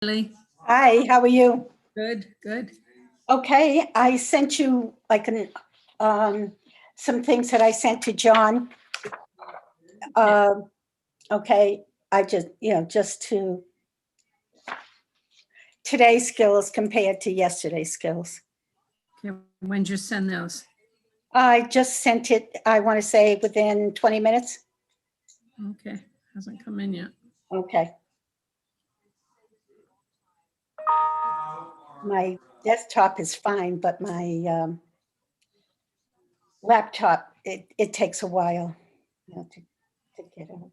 Lee? Hi, how are you? Good, good. Okay, I sent you like some things that I sent to John. Okay, I just, just to today's skills compared to yesterday's skills. Okay, when did you send those? I just sent it, I want to say within 20 minutes. Okay, hasn't come in yet. Okay. My desktop is fine, but my laptop, it takes a while to get it.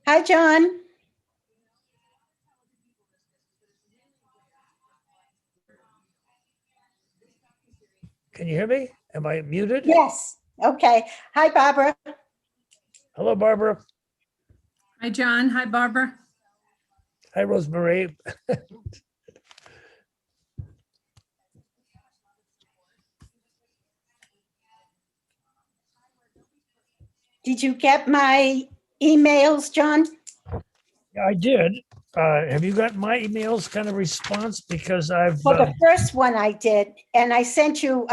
Hi, John. Can you hear me? Am I muted? Yes. Okay. Hi, Barbara. Hello, Barbara. Hi, John. Hi, Barbara. Hi, Rosemary. Did you get my emails, John? Yeah, I did. Have you got my emails kind of response? Because I've, Well, the first one I did, and I sent you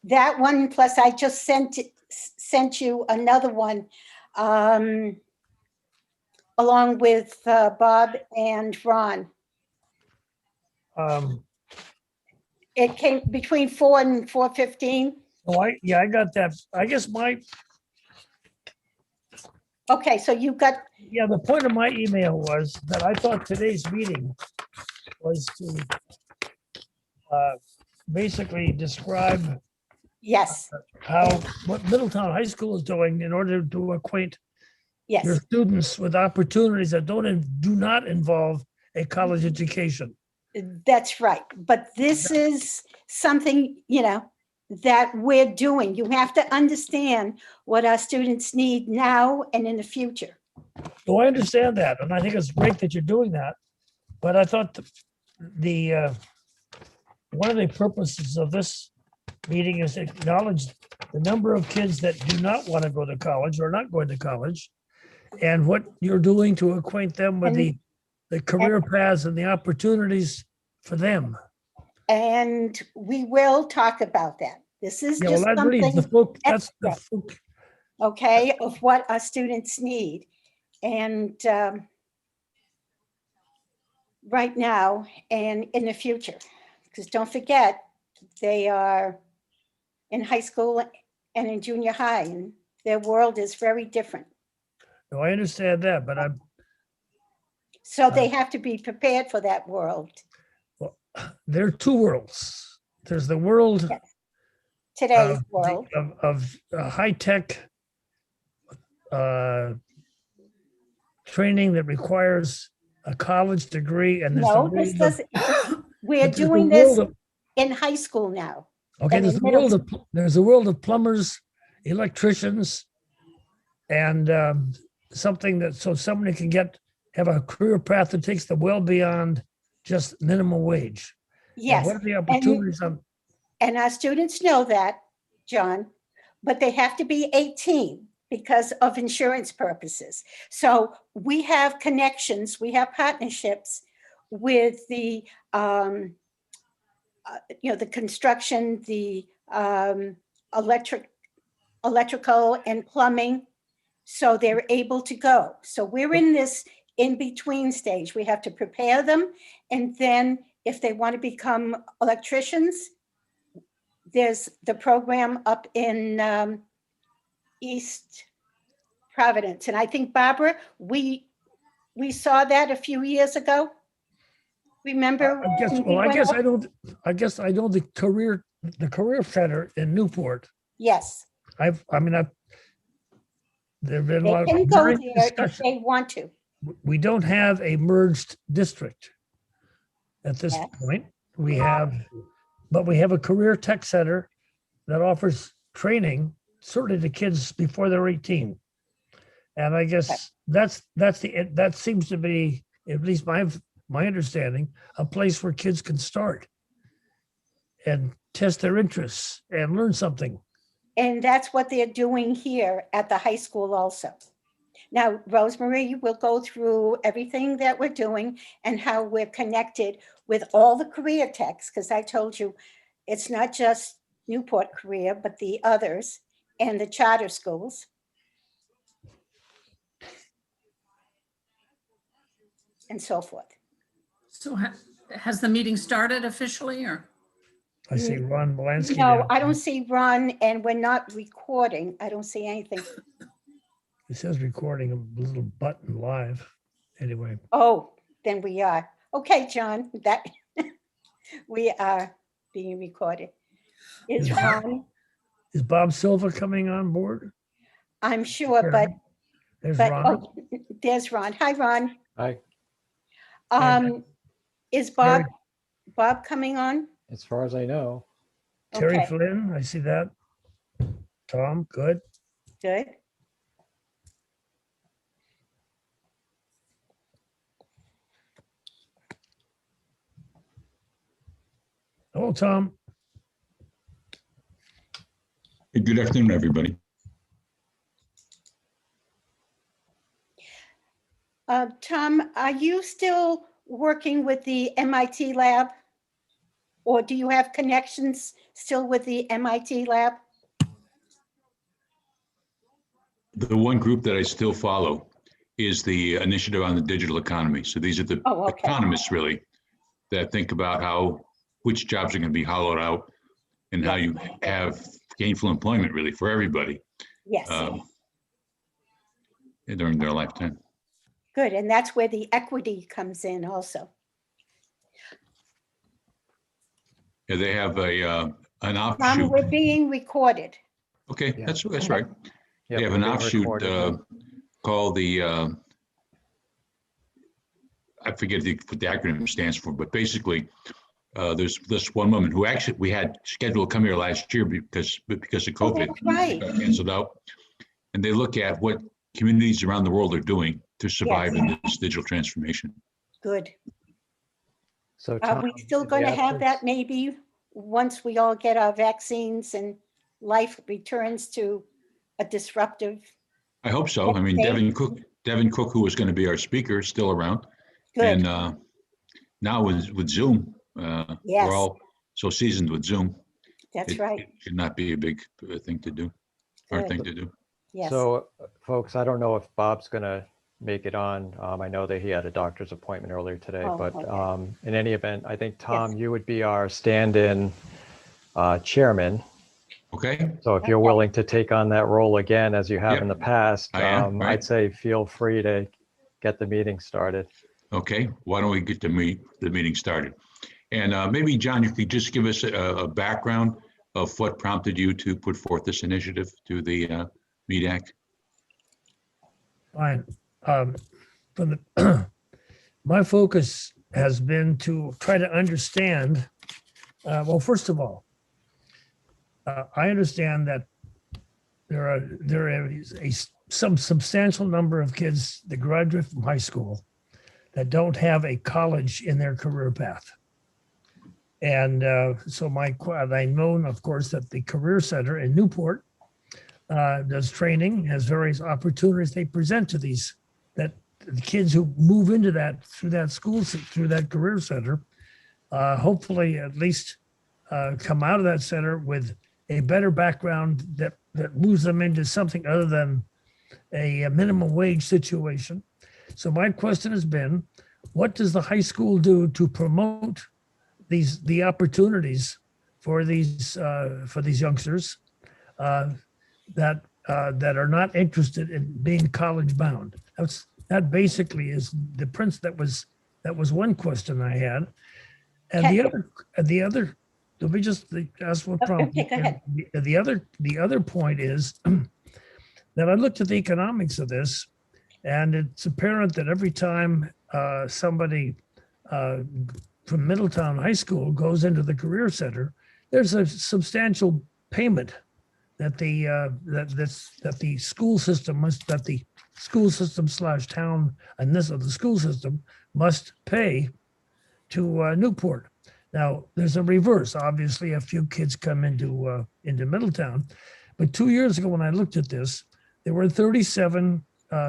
that one, plus I just sent you another one along with Bob and Ron. It came between 4 and 4:15. I got that. I guess Okay, so you got, the point of my email was that I thought today's meeting was to basically describe yes, what Middletown High School is doing in order to acquaint your yes. students with opportunities that do not involve a college education. That's right. But this is something, that we're doing. You have to understand what our students need now and in the future. So I understand that, and I think it's great that you're doing that. But I thought the one of the purposes of this meeting is to acknowledge the number of kids that do not want to go to college or not going to college, and what you're doing to acquaint them with the career paths and the opportunities for them. And we will talk about that. This is Yeah, just well, that really is something that's the extra, okay, of what our students need. And right now and in the future, because don't forget, they are in high school and in junior high, and their world is very different. No, I understand that, but So they have to be prepared for that world. there are two worlds. There's the world Today's world. of high-tech training that requires a college degree, and No, this doesn't. We're doing this in high school now. Okay, there's a world of plumbers, electricians, and something that so somebody can have a career path that takes them well beyond just minimum wage. Yes. And what are the opportunities? And our students know that, John, but they have to be 18 because of insurance purposes. So we have connections, we have partnerships with the the construction, the electrical and plumbing, so they're able to go. So we're in this in-between stage. We have to prepare them, and then if they want to become electricians, there's the program up in East Providence. And I think, Barbara, we saw that a few years ago. Remember? I guess I know the career center in Newport. Yes. There've been a They lot can of go there discussion. if they want to. We don't have a merged district at this point. But we have a career tech center that offers training certainly to kids before they're 18. And I guess that seems to be, at least my understanding, a place where kids can start and test their interests and learn something. And that's what they're doing here at the high school also. Now, Rosemary will go through everything that we're doing and how we're connected with all the career techs, because I told you, it's not just Newport Career, but the others and the charter schools. And so forth. So has the meeting started officially or? I see Ron Molansky. No, down I there. don't see Ron, and we're not recording. I don't see anything. It says recording a little button live. Anyway, Oh, then we are. Okay, John, that we are being recorded. Is Is- Ron? is Bob Silva coming on board? I'm sure, Sure. but, There's Ron. oh, there's Ron. Hi, Ron. Hi, Is Terry- Bob coming on? as far as I know. Terry Okay, Flynn, I see that. Tom, good. good. Hello, Tom. Hey, good afternoon, everybody. Tom, are you still working with the MIT lab? Or do you have connections still with the MIT lab? The one group that I still follow is the Initiative on the Digital Economy. So these are the Oh, okay. economists really that think about which jobs are going to be hollowed out and how you have gainful employment really for everybody Yes, during their lifetime. good. And that's where the equity comes in also. Yeah, they have an Tom, offshoot. we're being recorded. Okay, Yeah. that's right. Yeah, They have we're an being offshoot recorded. called the, I forget what the acronym stands for, but basically, there's this one woman who actually we had scheduled to come here last year because of Oh, COVID. that's right. Got canceled out. And they look at what communities around the world are doing to survive in this digital transformation. Good. So Are we Tom, still in the going to have that absence- maybe once we all get our vaccines and life returns to a disruptive? I hope so. I mean, Okay. Devin Cook, who was going to be our speaker, is still around. Good. And now with Zoom, Yes. we're all so seasoned with Zoom. That's It right. should not be a big thing to do, hard Good. thing to do. Yes. So folks, I don't know if Bob's gonna make it on. I know that he had a doctor's appointment earlier today, Oh, but okay. in any event, I think, Tom, you would be our stand-in chairman. Okay, So if you're Okay. willing to take on that role again, as you have Yep, in the past, I am, right. I'd say feel free to get the meeting started. okay. Why don't we get the meeting started? And maybe, John, you could just give us a background of what prompted you to put forth this initiative to the MEDAC? Fine. From my focus has been to try to understand, well, first of all, I understand that there is some substantial number of kids that graduate from high school that don't have a college in their career path. And so I know, of course, that the Career Center in Newport does training, has various opportunities they present to these, that the kids who move into that, through that school, through that Career Center, hopefully at least come out of that center with a better background that moves them into something other than a minimum wage situation. So my question has been, what does the high school do to promote the opportunities for these youngsters that are not interested in being college bound? That basically is the prince. That was one question I had, and the other. Let me just ask one problem. Okay, go ahead. The other point is that I looked at the economics of this, and it's apparent that every time somebody from Middletown High School goes into the Career Center, there's a substantial payment that the school system slash town and the school system must pay to Newport. Now, there's a reverse. Obviously, a few kids come into Middletown, but 2 years ago when I looked at this, there were 37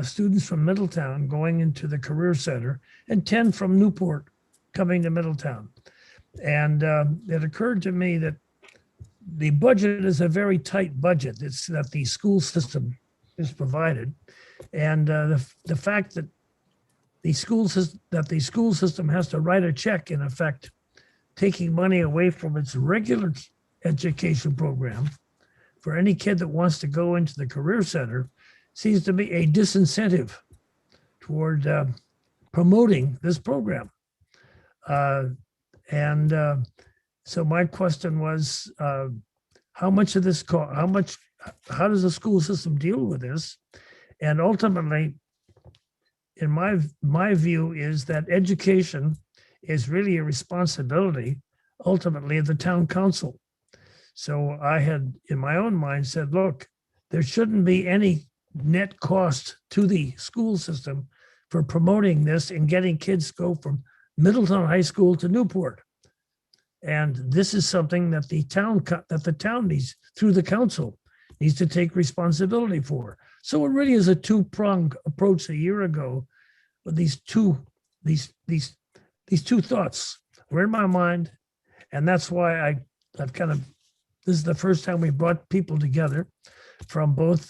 students from Middletown going into the Career Center and 10 from Newport coming to Middletown. And it occurred to me that the budget is a very tight budget. It's that the school system is provided. And the fact that the school system has to write a check, in effect, taking money away from its regular education program for any kid that wants to go into the Career Center seems to be a disincentive toward promoting this program. So my question was, how much of this cost? How does the school system deal with this? And ultimately, in my view, is that education is really a responsibility, ultimately, of the town council. So I had, in my own mind, said, look, there shouldn't be any net cost to the school system for promoting this and getting kids to go from Middletown High School to Newport. And this is something that the town needs, through the council, needs to take responsibility for. So it really is a two-pronged approach a year ago. But these two thoughts were in my mind, and that's why I've kind of, this is the first time we brought people together from both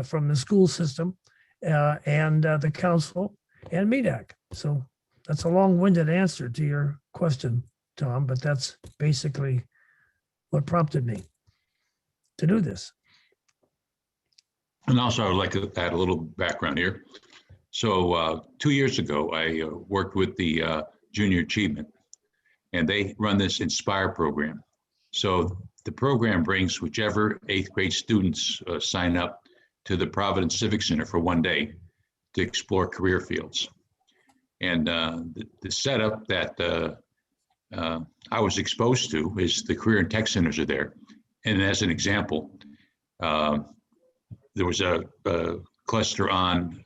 from the school system and the council and MEDAC. So that's a long-winded answer to your question, Tom, but that's basically what prompted me to do this. And also, I would like to add a little background here. So 2 years ago, I worked with the Junior Achievement, and they run this Inspire program. So the program brings whichever 8th grade students sign up to the Providence Civic Center for one day to explore career fields. And the setup that I was exposed to is the career and tech centers are there. And as an example, there was a cluster on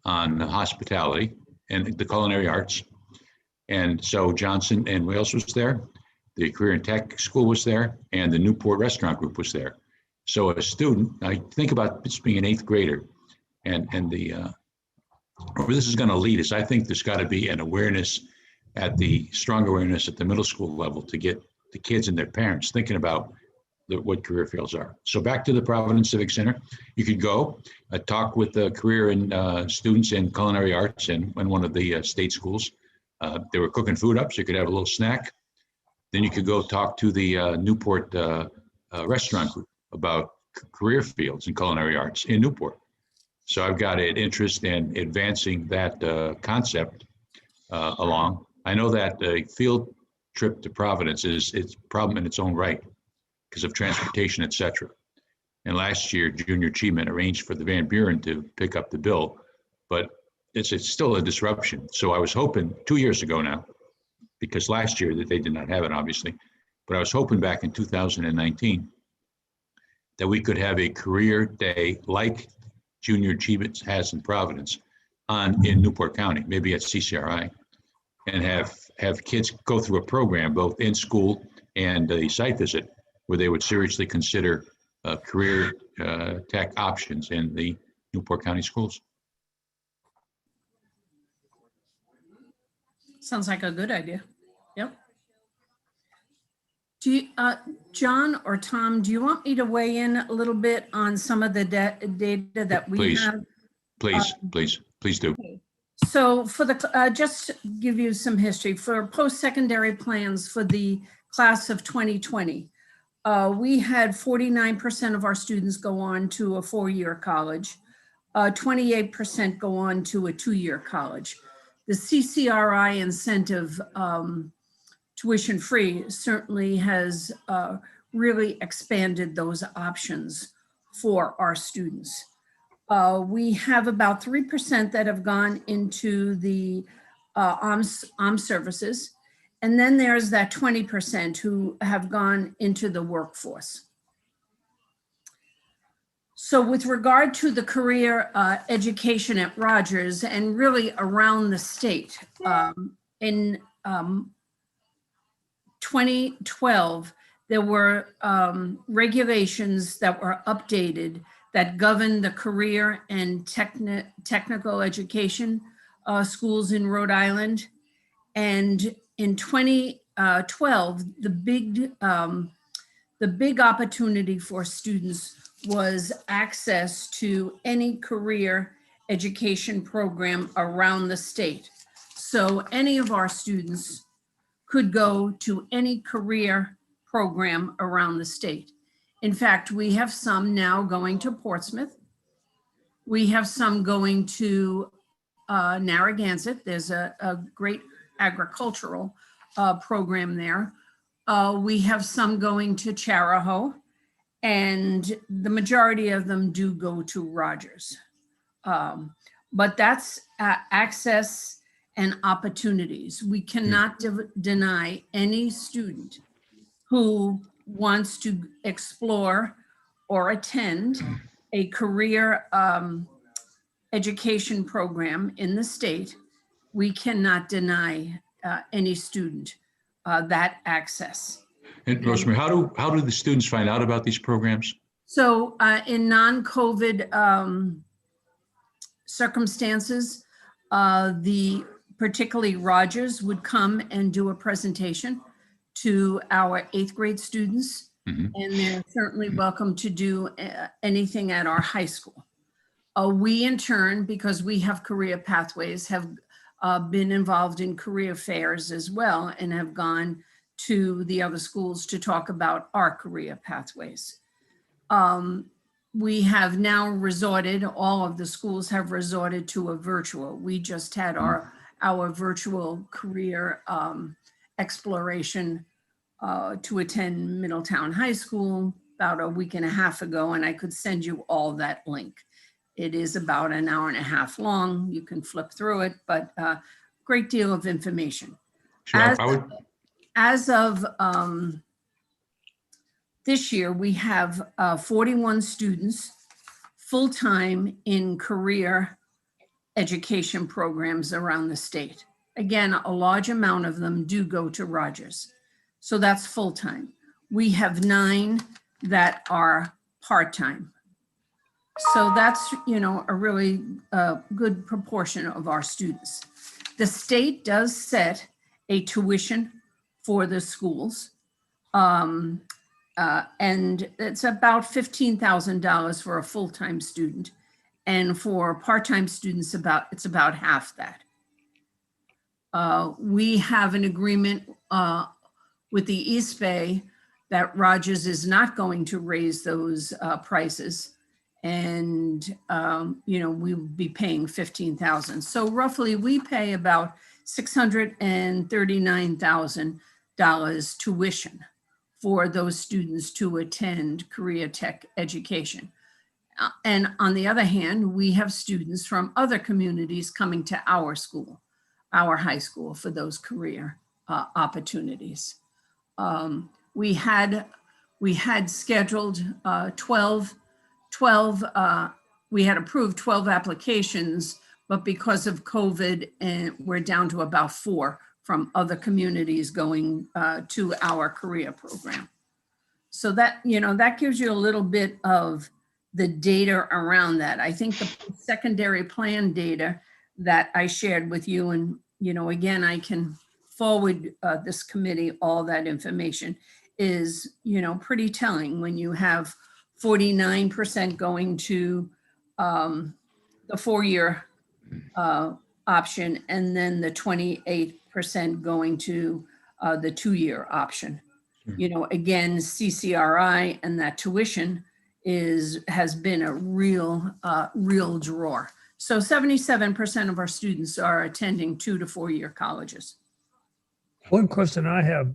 hospitality and the culinary arts. And so Johnson and Wales was there, the Career and Tech School was there, and the Newport Restaurant Group was there. So as a student, I think about this being an 8th grader, and where this is going to lead us, I think there's got to be an awareness strong awareness at the middle school level to get the kids and their parents thinking about what career fields are. So back to the Providence Civic Center, you could go talk with the career and students in culinary arts in one of the state schools. They were cooking food up, so you could have a little snack. Then you could go talk to the Newport Restaurant Group about career fields in culinary arts in Newport. So I've got an interest in advancing that concept along. I know that a field trip to Providence is a problem in its own right because of transportation, et cetera. And last year, Junior Achievement arranged for the Van Buren to pick up the bill, but it's still a disruption. So I was hoping 2 years ago now, because last year that they did not have it, obviously, but I was hoping back in 2019 that we could have a career day like Junior Achievement has in Providence in Newport County, maybe at CCRI, and have kids go through a program both in school and a site visit where they would seriously consider career tech options in the Newport County schools. Sounds like a good idea. Yep. Do you, John or Tom, do you want me to weigh in a little bit on some of the data that we Please. have? Please do. So for the, just give you some history, for post-secondary plans for the class of 2020, we had 49% of our students go on to a 4-year college, 28% go on to a 2-year college. The CCRI incentive, tuition free, certainly has really expanded those options for our students. We have about 3% that have gone into the armed services. And then there's that 20% who have gone into the workforce. So with regard to the career education at Rogers and really around the state, in 2012, there were regulations that were updated that govern the career and technical education schools in Rhode Island. And in 2012, the big opportunity for students was access to any career education program around the state. So any of our students could go to any career program around the state. In fact, we have some now going to Portsmouth. We have some going to Narragansett. There's a great agricultural program there. We have some going to Charahoe, and the majority of them do go to Rogers. But that's access and opportunities. We cannot deny any student who wants to explore or attend a career education program in the state. We cannot deny any student that access. And Rosemary, how do the students find out about these programs? So in non-COVID circumstances, particularly Rogers would come and do a presentation to our 8th grade students, and they're certainly welcome to do anything at our high school. We in turn, because we have career pathways, have been involved in career fairs as well, and have gone to the other schools to talk about our career pathways. We have now resorted, all of the schools have resorted to a virtual. We just had our virtual career exploration to attend Middletown High School about a week and a half ago, and I could send you all that link. It is about an hour and a half long. You can flip through it, but a great deal of information. Sure, As of this year, we have 41 students full-time in career education programs around the state. Again, a large amount of them do go to Rogers. So that's full-time. We have 9 that are part-time. So that's, a really good proportion of our students. The state does set a tuition for the schools. And it's about $15,000 for a full-time student. And for part-time students, it's about half that. We have an agreement with the East Bay that Rogers is not going to raise those prices. And, we will be paying $15,000. So roughly we pay about $639,000 tuition for those students to attend career tech education. And on the other hand, we have students from other communities coming to our school, our high school, for those career opportunities. We had scheduled 12, we had approved 12 applications, but because of COVID, we're down to about 4 from other communities going to our career program. So that, that gives you a little bit of the data around that. I think the secondary plan data that I shared with you, and, again, I can forward this committee all that information, is, pretty telling when you have 49% going to the 4-year option, and then the 28% going to the 2-year option. Again, CCRI and that tuition has been a real draw. So 77% of our students are attending 2 to 4-year colleges. One question I have,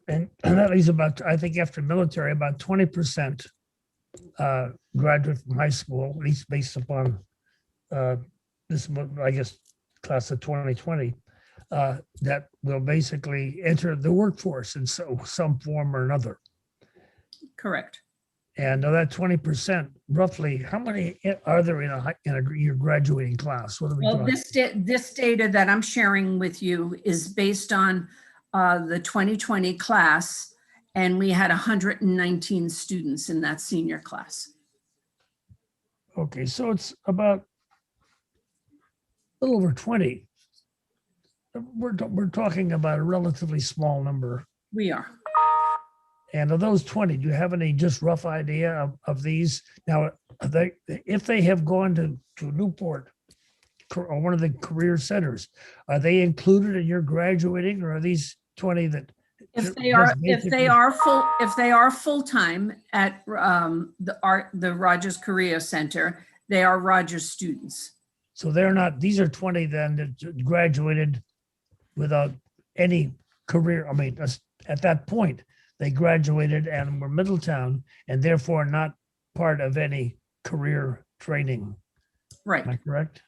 and that leaves about, I think after military, about 20% graduate from high school, at least based upon this, I guess, class of 2020, that will basically enter the workforce in some form or another. Correct. And of that 20%, roughly, how many are there in your graduating class? What are we talking? This data that I'm sharing with you is based on the 2020 class, and we had 119 students in that senior class. Okay, so it's about a little over 20. We're talking about a relatively small number. We are. And of those 20, do you have any just rough idea of these? Now, if they have gone to Newport or one of the career centers, are they included in your graduating, or are these 20 that? If they basically- are full-time at the Rogers Career Center, they are Rogers students. So they're not, these are 20 then that graduated without any career. I mean, at that point, they graduated and were Middletown and therefore not part of any career training. Right, Am I correct?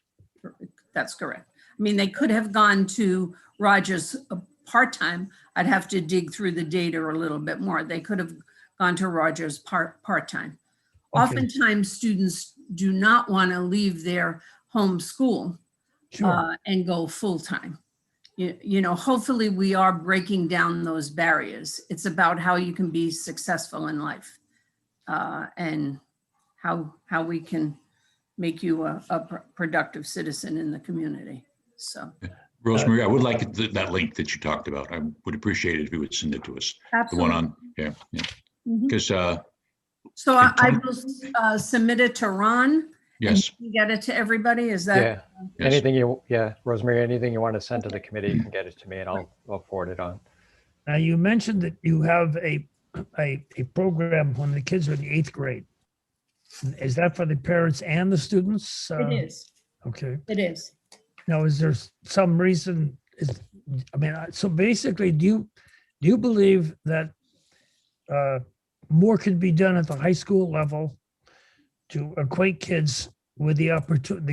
that's correct. I mean, they could have gone to Rogers part-time. I'd have to dig through the data a little bit more. They could have gone to Rogers part-time. Okay. Oftentimes, students do not want to leave their home school Sure. and go full-time. You know, hopefully we are breaking down those barriers. It's about how you can be successful in life and how we can make you a productive citizen in the community. So. Rosemary, I would like that link that you talked about. I would appreciate it if you would send it to us. Absolutely. The one on, yeah. Mhm. Because, So I will submit it to Ron. yes, And you get it to everybody, is that? Yeah, yes. anything Rosemary, anything you want to send to the committee, you can get it to me and I'll forward it on. Now, you mentioned that you have a program when the kids are in the 8th grade. Is that for the parents and the students? It is, Okay. it is. Now, is there some reason, so basically, do you believe that more could be done at the high school level to acquaint kids with the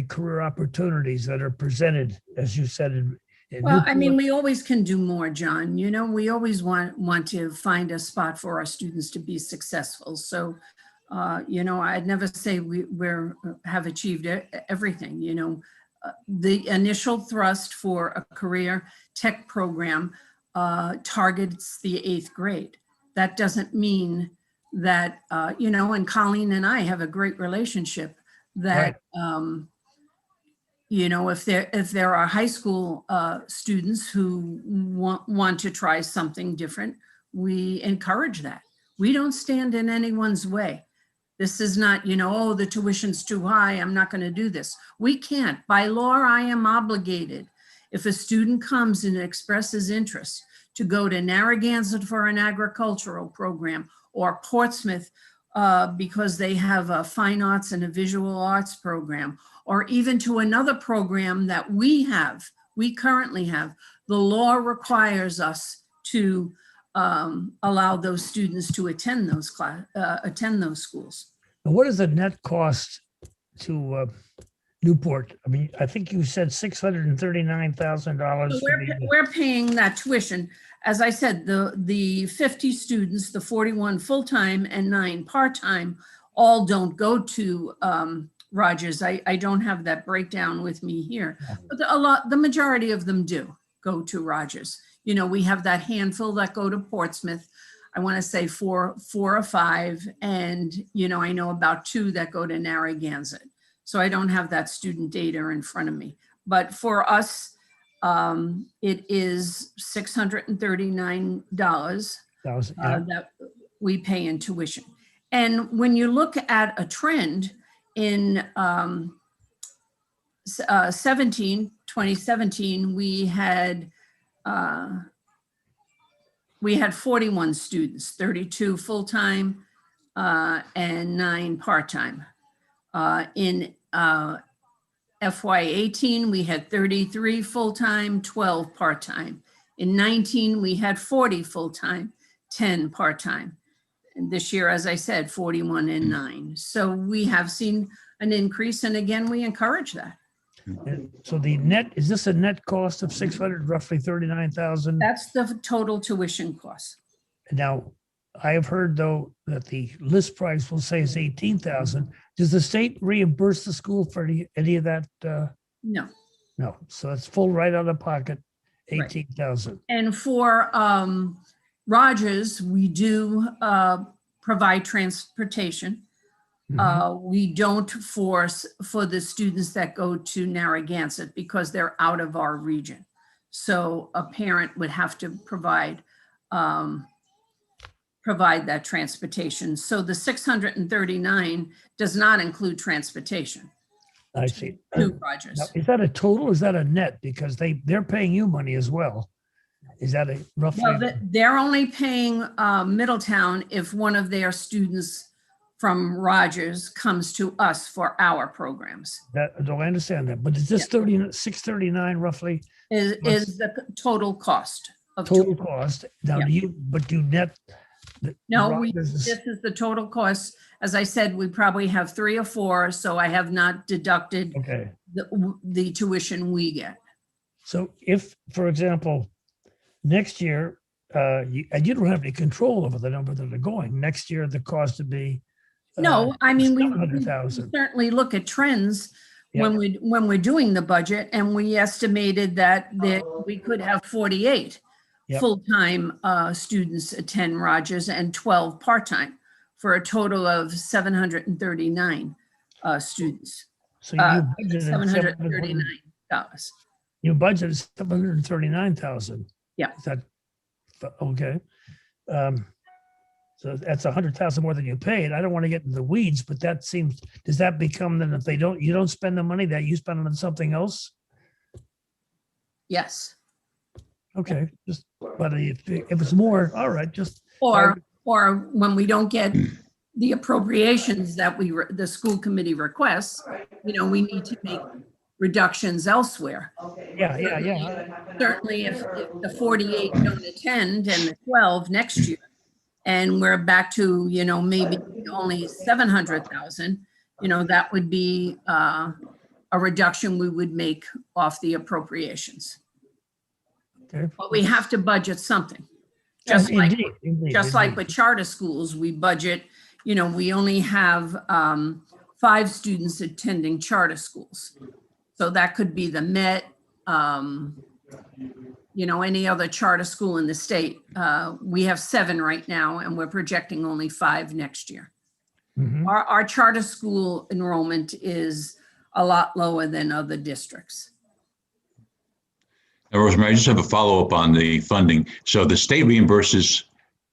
career opportunities that are presented, as you said, in Well, I mean, Newport? we always can do more, John. You know, we always want to find a spot for our students to be successful. So, you know, I'd never say we have achieved everything. You know, the initial thrust for a career tech program targets the 8th grade. That doesn't mean that, you know, and Colleen and I have a great relationship that, you know, if there are high school students who want to try something different, we encourage that. We don't stand in anyone's way. This is not, you know, oh, the tuition's too high, I'm not going to do this. We can't. By law, I am obligated. If a student comes and expresses interest to go to Narragansett for an agricultural program or Portsmouth because they have a fine arts and a visual arts program, or even to another program that we currently have, the law requires us to allow those students to attend those schools. And what is the net cost to Newport? I mean, I think you said $639,000. So we're paying that tuition. As I said, the 50 students, the 41 full-time and 9 part-time, all don't go to Rogers. I don't have that breakdown with me here, but the majority of them do go to Rogers. You know, we have that handful that go to Portsmouth. I want to say four or 5, and you know, I know about 2 that go to Narragansett. So I don't have that student data in front of me. But for us, it is $639 that we pay in tuition. And when you look at a trend in 2017, we had 41 students, 32 full-time and 9 part-time. In FY18, we had 33 full-time, 12 part-time. In 19, we had 40 full-time, 10 part-time. And this year, as I said, 41 and 9. So we have seen an increase, and again, we encourage that. And so the net, is this a net cost of roughly 39,000? That's the total tuition cost. Now, I have heard though that the list price will say is 18,000. Does the state reimburse the school for any of that? No. No, so it's full right out of pocket, 18,000. And for Rogers, we do provide transportation. We don't force for the students that go to Narragansett because they're out of our region. So a parent would have to provide that transportation. So the 639 does not include transportation I see. to Now, Rogers. is that a total? Or is that a net? Because they're paying you money as well. Is that a roughly? Well, they're only paying Middletown if one of their students from Rogers comes to us for our programs. Do I understand that? But is this 639 roughly Is the total cost of total cost? Now, Yeah. do you net? No, Rogers is- this is the total cost. As I said, we probably have 3 or 4, so I have not deducted Okay. the tuition we get. So if, for example, next year, and you don't have any control over the number that are going, next year, the cost would be. No, I mean, we 700,000. certainly look at trends Yeah. when we're doing the budget, and we estimated that we could have 48 Yep. full-time students attend Rogers and 12 part-time for a total of 739 students. So you budgeted $739. You budgeted 739,000. Yeah. Is that okay? So that's 100,000 more than you paid. I don't want to get into the weeds, but that seems, does that become then if you don't spend the money that you spend on something else? Yes. Okay, but if it's more, all right, Or when we don't get the appropriations that the school committee requests, we need to make reductions elsewhere. yeah. Certainly if the 48 don't attend and the 12 next year, and we're back to, maybe only 700,000, that would be a reduction we would make off the appropriations. Okay. But we have to budget something. Just like with charter schools, we budget, we only have 5 students attending charter schools. So that could be the Met, any other charter school in the state. We have 7 right now, and we're projecting only 5 next year. Mhm. Our charter school enrollment is a lot lower than other districts. Now, Rosemary, I just have a follow-up on the funding. So the state reimburses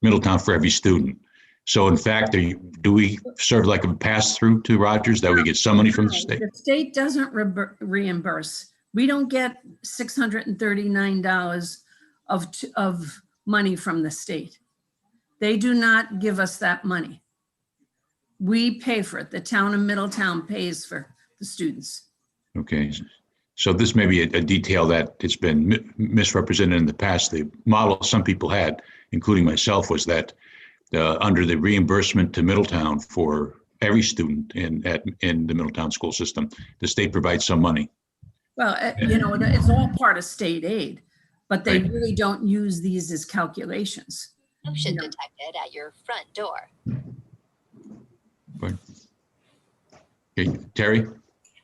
Middletown for every student. So in fact, do we serve like a pass-through to Rogers that we get some money from the state? The state doesn't reimburse. We don't get $639 of money from the state. They do not give us that money. We pay for it. The town of Middletown pays for the students. Okay. So this may be a detail that it's been misrepresented in the past. The model some people had, including myself, was that under the reimbursement to Middletown for every student in the Middletown school system, the state provides some money. Well, it's all part of state aid, but they Right. really don't use these as calculations. Motion No. detected at your front door. Okay, Terry?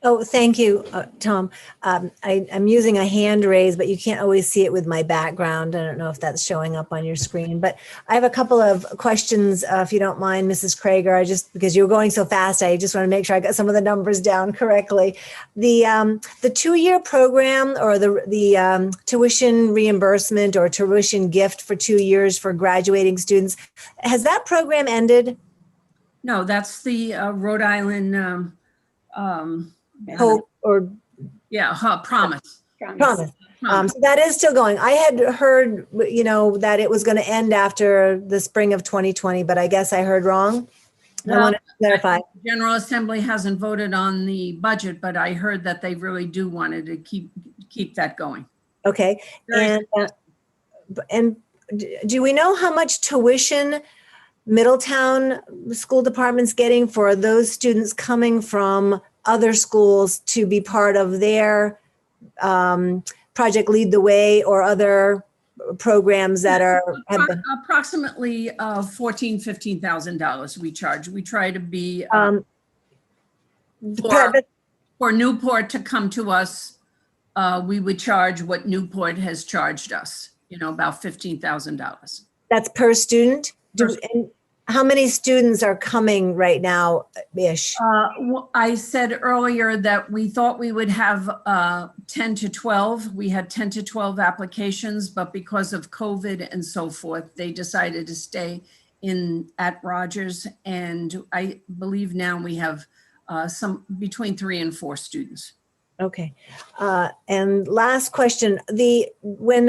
Oh, thank you, Tom. I'm using a hand raise, but you can't always see it with my background. I don't know if that's showing up on your screen, but I have a couple of questions, if you don't mind, Mrs. Krager. Because you were going so fast, I just want to make sure I got some of the numbers down correctly. The 2-year program or the tuition reimbursement or tuition gift for 2 years for graduating students, has that program ended? No, that's the Rhode Island, Hope or promise. promise. So that is still going. I had heard, that it was going to end after the spring of 2020, but I guess I heard wrong. I want to clarify. General Assembly hasn't voted on the budget, but I heard that they really do wanted to keep that going. Okay. And do we know how much tuition Middletown School Department's getting for those students coming from other schools to be part of their Project Lead the Way or other programs that have been Approximately $14,000-15,000 we charge. We try to be for Newport to come to us. We would charge what Newport has charged us. About $15,000. that's per student. How many students are coming right now, ish? I said earlier that we thought we would have 10 to 12. We had 10 to 12 applications, but because of COVID and so forth, they decided to stay in at Rogers. And I believe now we have some between 3 and 4 students. Okay. And last question, when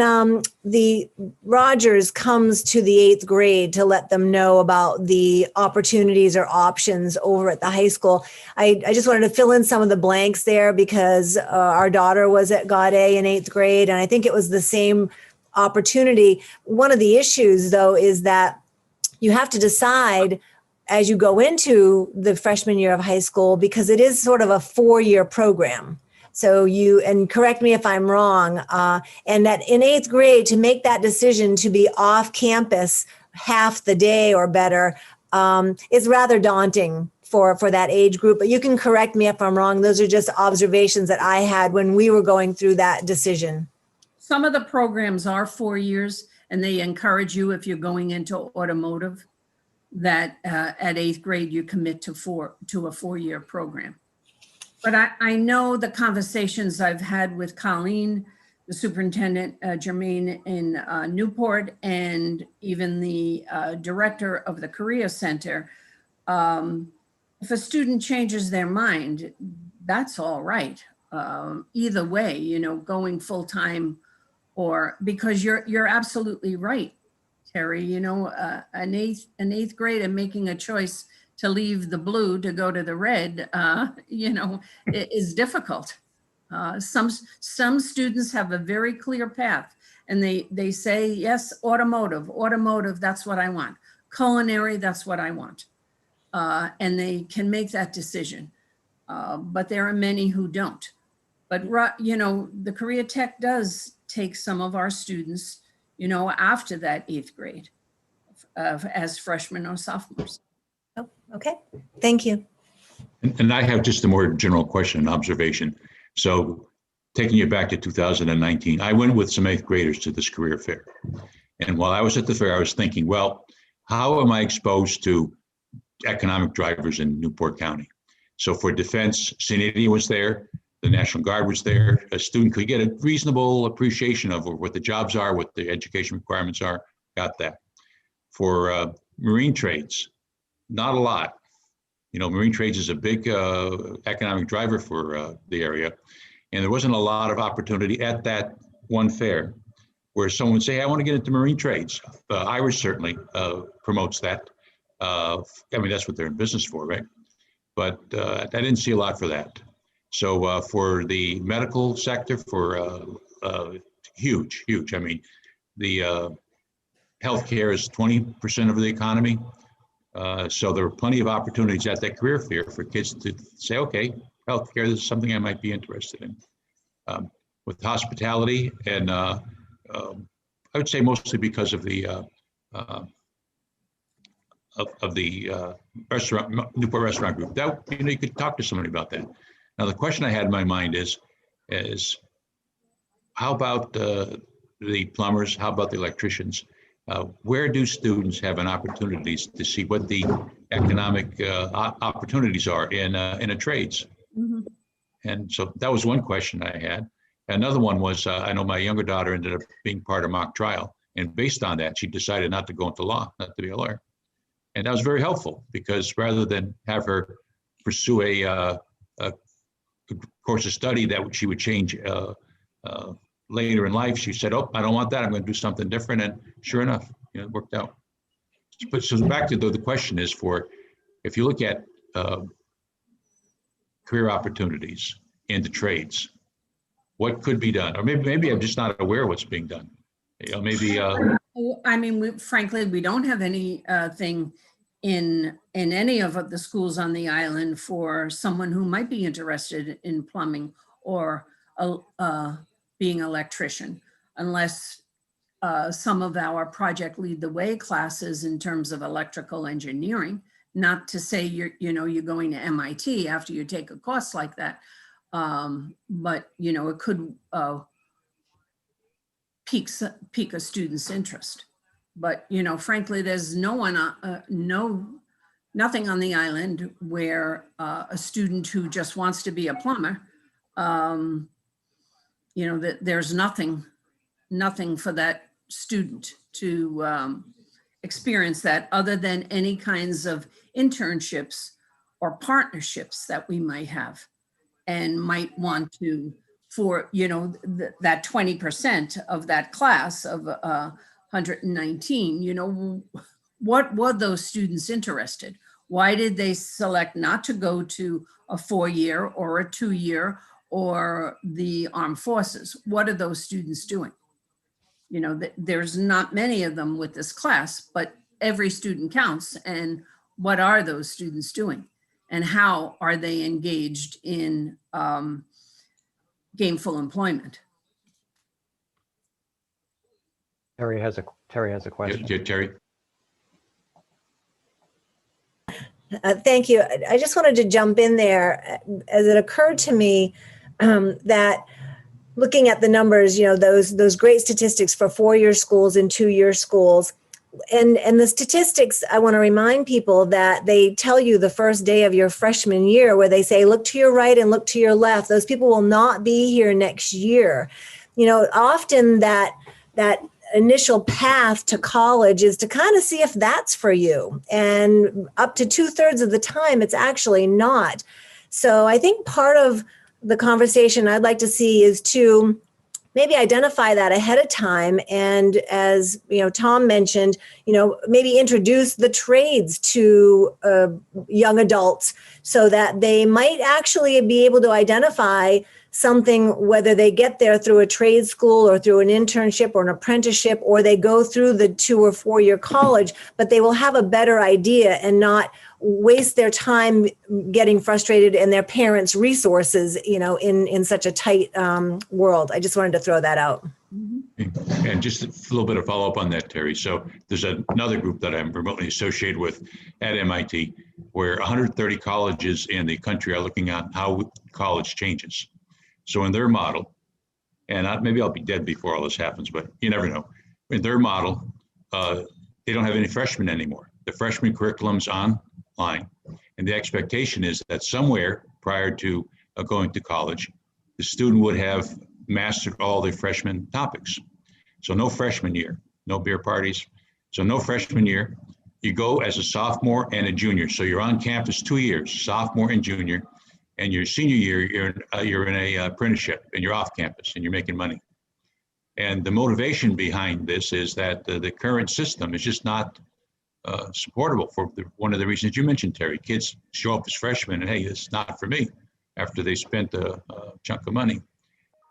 the Rogers comes to the 8th grade to let them know about the opportunities or options over at the high school, I just wanted to fill in some of the blanks there because our daughter was at God A in 8th grade, and I think it was the same opportunity. One of the issues, though, is that you have to decide as you go into the freshman year of high school, because it is sort of a 4-year program. So and correct me if I'm wrong, and that in 8th grade, to make that decision to be off campus half the day or better is rather daunting for that age group. But you can correct me if I'm wrong. Those are just observations that I had when we were going through that decision. Some of the programs are 4 years, and they encourage you, if you're going into automotive, that at 8th grade you commit to a 4-year program. But I know the conversations I've had with Colleen, the superintendent, Jermaine in Newport, and even the director of the Career Center. If a student changes their mind, that's all right. Either way, you know, going full-time, or because you're absolutely right, Terry. You know, an eighth grade and making a choice to leave the blue to go to the red, you know, is difficult. Some students have a very clear path, and they say, yes, automotive, that's what I want. Culinary, that's what I want. And they can make that decision. But there are many who don't. But, you know, the Career Tech does take some of our students, you know, after that 8th grade as freshmen or sophomores. Oh, okay. Thank you. And I have just a more general question and observation. So taking you back to 2019, I went with some 8th graders to this career fair. And while I was at the fair, I was thinking, well, how am I exposed to economic drivers in Newport County? So for defense, Sanity was there, the National Guard was there. A student could get a reasonable appreciation of what the jobs are, what the education requirements are, got that. For marine trades, not a lot. You know, marine trades is a big economic driver for the area. And there wasn't a lot of opportunity at that one fair where someone would say, hey, I want to get into marine trades. Irish certainly promotes that. I mean, that's what they're in business for, right? But I didn't see a lot for that. So for the medical sector, for huge. I mean, the healthcare is 20% of the economy. So there are plenty of opportunities at that career fair for kids to say, okay, healthcare is something I might be interested in. With hospitality, and I would say mostly because of the restaurant, Newport Restaurant Group. That, you know, you could talk to somebody about that. Now, the question I had in my mind is how about the plumbers? How about the electricians? Where do students have an opportunities to see what the economic opportunities are in a trades? Mm-hmm. And so that was one question I had. Another one was, I know my younger daughter ended up being part of mock trial, and based on that, she decided not to go into law, not to be a lawyer. And that was very helpful because rather than have her pursue a course of study that she would change later in life, she said, oh, I don't want that. I'm going to do something different. And sure enough, you know, it worked out. But so back to the question is for, if you look at career opportunities in the trades, what could be done? Or maybe I'm just not aware of what's being done. You know, maybe. I mean, frankly, we don't have anything in any of the schools on the island for someone who might be interested in plumbing or being an electrician, unless some of our Project Lead the Way classes in terms of electrical engineering. Not to say you're going to MIT after you take a course like that, but you know, it could pique a student's interest. But, you know, frankly, there's nothing on the island where a student who just wants to be a plumber, you know, that there's nothing for that student to experience that, other than any kinds of internships or partnerships that we might have and might want to, for, you know, that 20% of that class of 119, you know, what were those students interested? Why did they select not to go to a 4-year or a 2-year or the armed forces? What are those students doing? You know, there's not many of them with this class, but every student counts. And what are those students doing? And how are they engaged in gainful employment? Terry has a question. Yeah, Terry? Thank you. I just wanted to jump in there, as it occurred to me that looking at the numbers, you know, those great statistics for 4-year schools and 2-year schools, and the statistics, I want to remind people that they tell you the first day of your freshman year, where they say, look to your right and look to your left. Those people will not be here next year. You know, often that initial path to college is to kind of see if that's for you. And up to 2/3 of the time, it's actually not. So I think part of the conversation I'd like to see is to maybe identify that ahead of time. And as, you know, Tom mentioned, you know, maybe introduce the trades to young adults so that they might actually be able to identify something, whether they get there through a trade school or through an internship or an apprenticeship, or they go through the 2 or 4-year college, but they will have a better idea and not waste their time getting frustrated and their parents' resources, you know, in such a tight world. I just wanted to throw that out. And just a little bit of follow up on that, Terry. So there's another group that I'm remotely associated with at MIT, where 130 colleges in the country are looking at how college changes. So in their model, and maybe I'll be dead before all this happens, but you never know. In their model, they don't have any freshmen anymore. The freshman curriculum's online, and the expectation is that somewhere prior to going to college, the student would have mastered all the freshman topics. So no freshman year, no beer parties. So no freshman year. You go as a sophomore and a junior. So you're on campus 2 years, sophomore and junior. And your senior year, you're in a apprenticeship and you're off campus and you're making money. And the motivation behind this is that the current system is just not supportable for one of the reasons you mentioned, Terry. Kids show up as freshmen and, hey, it's not for me, after they spent a chunk of money.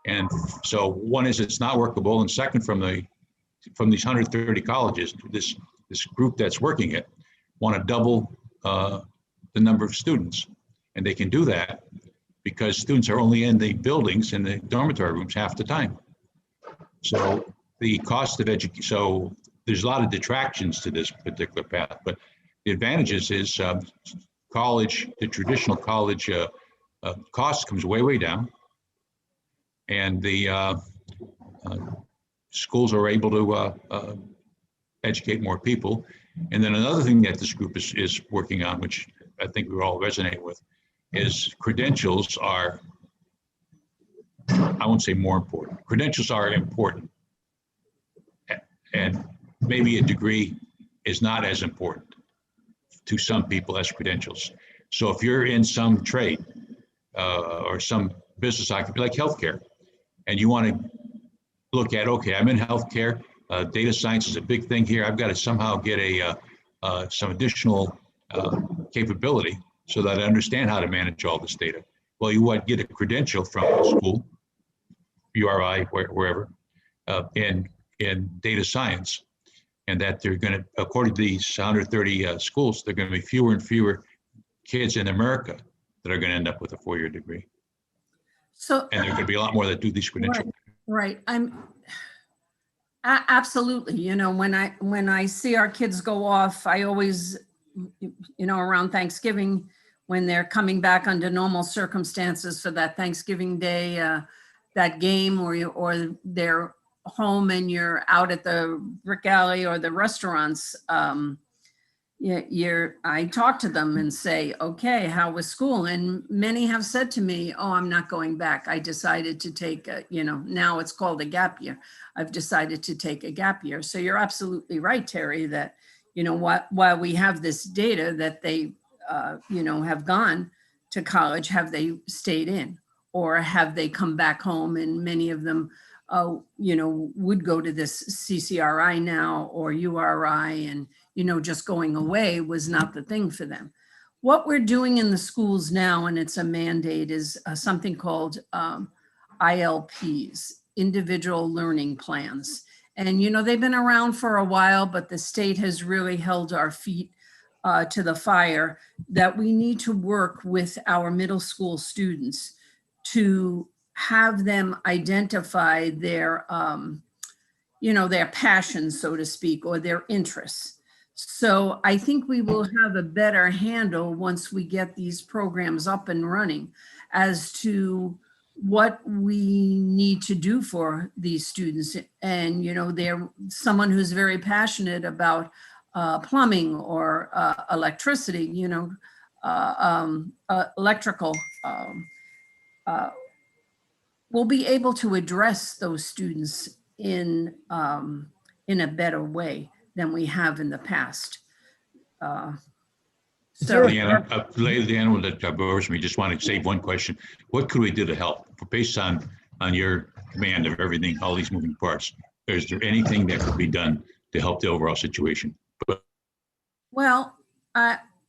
And so one is it's not workable, and second, from these 130 colleges, this group that's working it want to double the number of students. And they can do that because students are only in the buildings, in the dormitory rooms, half the time. So the cost of education, so there's a lot of detractions to this particular path, but the advantages is college, the traditional college cost comes way, way down. And the schools are able to educate more people. And then another thing that this group is working on, which I think we all resonate with, is credentials are, I won't say more important. Credentials are important. And maybe a degree is not as important to some people as credentials. So if you're in some trade or some business occupation, like healthcare, and you want to look at, okay, I'm in healthcare, data science is a big thing here. I've got to somehow get some additional capability so that I understand how to manage all this data. Well, you would get a credential from school, URI, wherever, in data science, and that they're going to, according to these 130 schools, there are going to be fewer and fewer kids in America that are going to end up with a 4-year degree. So, and there are going to be a lot more that do these credentials. Right. Absolutely. You know, when I see our kids go off, I always, you know, around Thanksgiving, when they're coming back under normal circumstances for that Thanksgiving Day, that game, or they're home and you're out at the brick alley or the restaurants, I talk to them and say, okay, how was school? And many have said to me, oh, I'm not going back. I decided to take, now it's called a gap year. I've decided to take a gap year. So you're absolutely right, Terry, that, while we have this data that they, have gone to college, have they stayed in or have they come back home? And many of them, would go to this CCRI now or URI, and, just going away was not the thing for them. What we're doing in the schools now, and it's a mandate, is something called ILPs, individual learning plans. And, they've been around for a while, but the state has really held our feet to the fire that we need to work with our middle school students to have them identify their, their passions, so to speak, or their interests. So I think we will have a better handle once we get these programs up and running as to what we need to do for these students. And, they're someone who's very passionate about plumbing or electricity, electrical, we'll be able to address those students in a better way than we have in the past. So, Leanna, with the divorce, we just want to save one question. What could we do to help? Based on your command of everything, all these moving parts, is there anything that could be done to help the overall situation? well,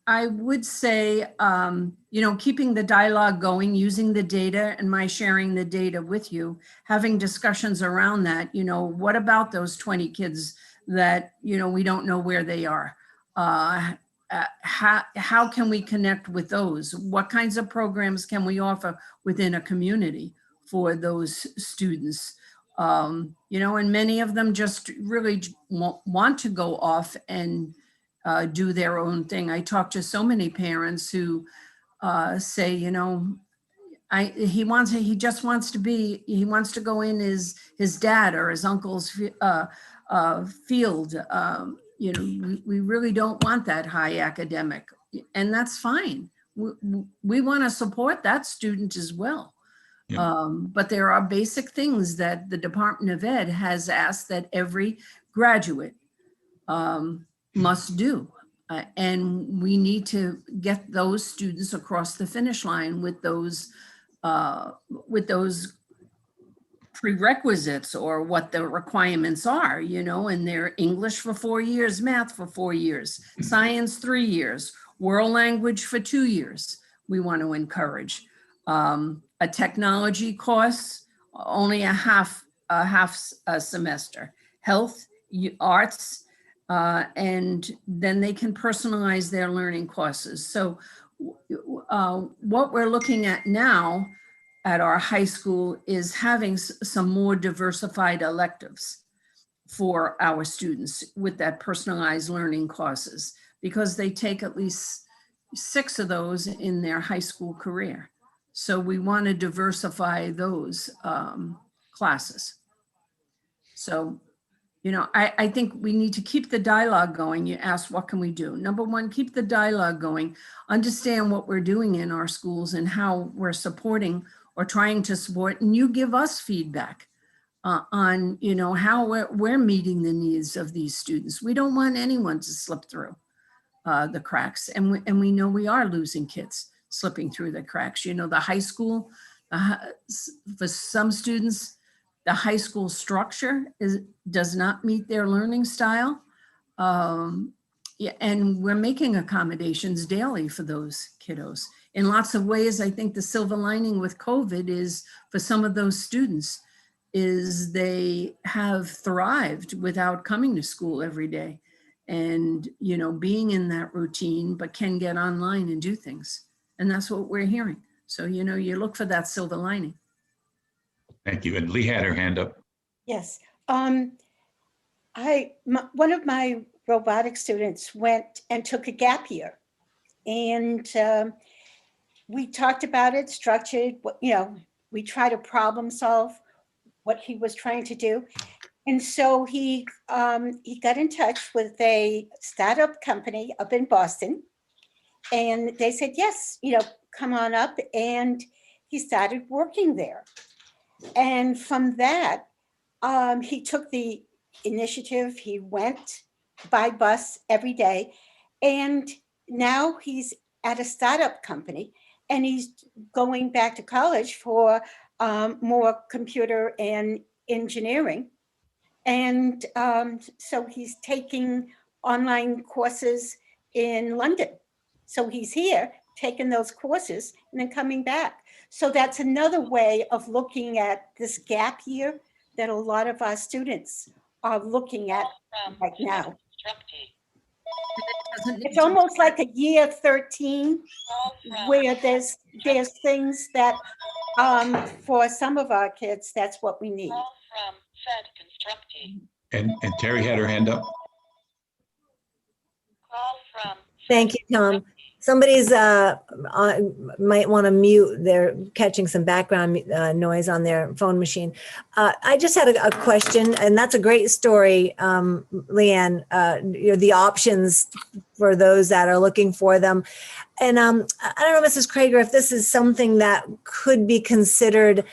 I would say, keeping the dialogue going, using the data and my sharing the data with you, having discussions around that, what about those 20 kids that, we don't know where they are? How can we connect with those? What kinds of programs can we offer within a community for those students? And many of them just really want to go off and do their own thing. I talk to so many parents who say, he just wants to go in his dad or his uncle's field. We really don't want that high academic, and that's fine. We want to support that student as well. Yeah. But there are basic things that the Department of Ed has asked that every graduate must do. And we need to get those students across the finish line with those prerequisites or what the requirements are, and they're English for 4 years, math for 4 years, science 3 years, world language for 2 years. We want to encourage a technology course, only a half a semester, health, arts, and then they can personalize their learning courses. So what we're looking at now at our high school is having some more diversified electives for our students with that personalized learning courses, because they take at least 6 of those in their high school career. So we want to diversify those classes. So, I think we need to keep the dialogue going. You asked, what can we do? Number one, keep the dialogue going, understand what we're doing in our schools and how we're supporting or trying to support, and you give us feedback on, how we're meeting the needs of these students. We don't want anyone to slip through the cracks, and we know we are losing kids slipping through the cracks. The high school, for some students, the high school structure does not meet their learning style. And we're making accommodations daily for those kiddos. In lots of ways, I think the silver lining with COVID is for some of those students is they have thrived without coming to school every day and, being in that routine, but can get online and do things. And that's what we're hearing. So, you look for that silver lining. Thank you. And Lee had her hand up. Yes. One of my robotic students went and took a gap year, and we talked about it, structured, we try to problem solve what he was trying to do. And so he got in touch with a startup company up in Boston. And they said, yes, come on up. And he started working there. And from that, he took the initiative. He went by bus every day. And now he's at a startup company and he's going back to college for more computer and engineering. And so he's taking online courses in London. So he's here taking those courses and then coming back. So that's another way of looking at this gap year that a lot of our students are looking at right now. It's almost like a year 13 where there's things that for some of our kids, that's what we need. And Terry had her hand up. Thank you, Tom. Somebody's might want to mute. They're catching some background noise on their phone machine. I just had a question, and that's a great story, Leanne. The options for those that are looking for them. And I don't know, Mrs. Krager, if this is something that could be considered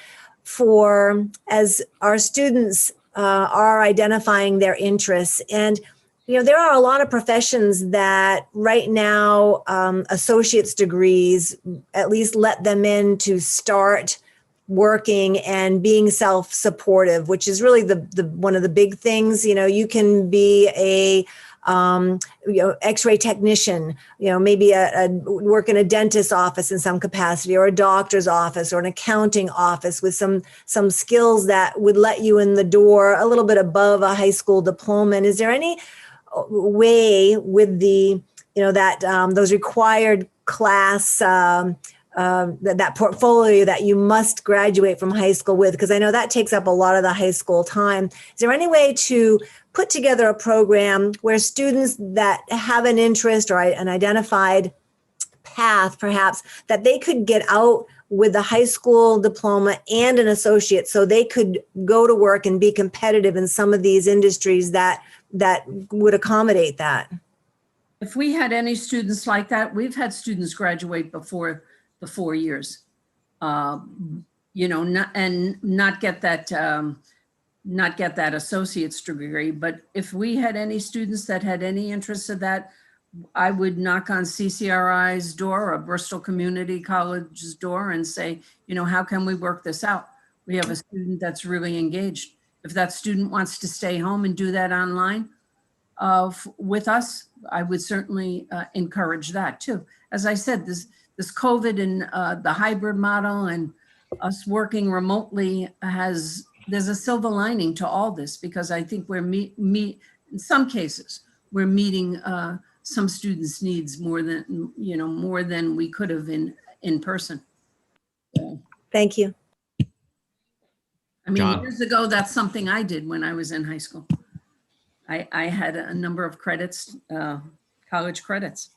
for as our students are identifying their interests. And there are a lot of professions that right now associate's degrees at least let them in to start working and being self-supportive, which is really the one of the big things. You can be a X-ray technician, maybe work in a dentist's office in some capacity, or a doctor's office, or an accounting office with some skills that would let you in the door a little bit above a high school diploma. And is there any way with the those required class that portfolio that you must graduate from high school with, because I know that takes up a lot of the high school time? Is there any way to put together a program where students that have an interest or an identified path perhaps that they could get out with a high school diploma and an associate, so they could go to work and be competitive in some of these industries that would accommodate that? If we had any students like that, we've had students graduate before the 4 years, not get that associate's degree. But if we had any students that had any interest in that, I would knock on CCRI's door or Bristol Community College's door and say, how can we work this out? We have a student that's really engaged. If that student wants to stay home and do that online with us, I would certainly encourage that too. As I said, this COVID and the hybrid model and us working remotely there's a silver lining to all this, because I think we're in some cases, we're meeting some students' needs more than we could have in person. So, thank you. I mean, John. Years ago, that's something I did when I was in high school. I had a number of credits, college credits.